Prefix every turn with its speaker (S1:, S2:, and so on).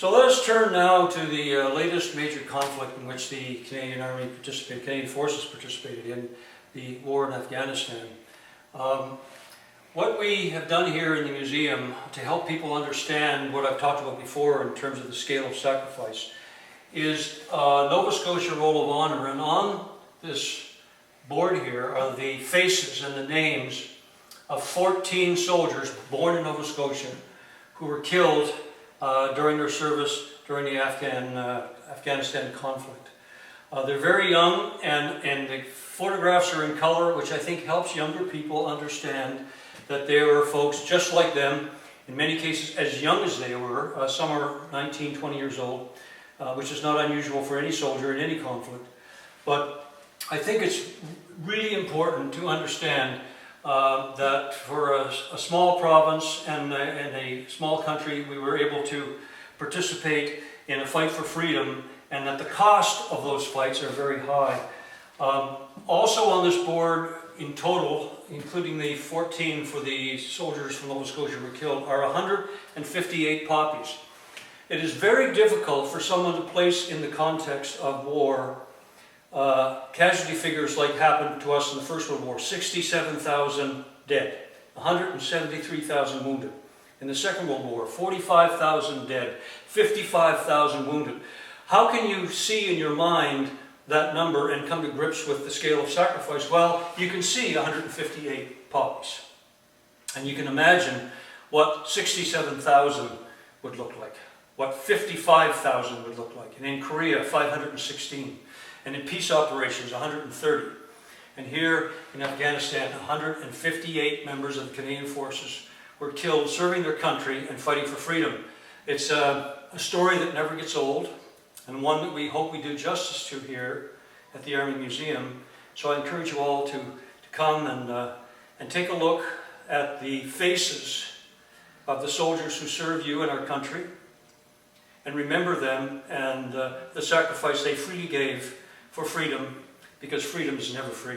S1: So let us turn now to the latest major conflict in which the Canadian forces participated in, the war in Afghanistan. What we have done here in the museum to help people understand what I've talked about before in terms of the scale of sacrifice is Nova Scotia Roll of Honour, and on this board here are the faces and the names of 14 soldiers born in Nova Scotia who were killed during their service during the Afghanistan conflict. They're very young, and the photographs are in color, which I think helps younger people understand that they were folks just like them, in many cases as young as they were. Some are 19, 20 years old, which is not unusual for any soldier in any conflict. But I think it's really important to understand that for a small province and a small country, we were able to participate in a fight for freedom, and that the cost of those fights are very high. Also on this board, in total, including the 14 for the soldiers from Nova Scotia who were killed, are 158 poppies. It is very difficult for someone to place in the context of war casualty figures like happened to us in the First World War. 67,000 dead, 173,000 wounded. In the Second World War, 45,000 dead, 55,000 wounded. How can you see in your mind that number and come to grips with the scale of sacrifice? Well, you can see 158 poppies. And you can imagine what 67,000 would look like, what 55,000 would look like. And in Korea, 516. And in peace operations, 130. And here in Afghanistan, 158 members of the Canadian forces were killed serving their country and fighting for freedom. It's a story that never gets old, and one that we hope we do justice to here at the Army Museum. So I encourage you all to come and take a look at the faces of the soldiers who serve you and our country, and remember them and the sacrifice they freely gave for freedom, because freedom is never free.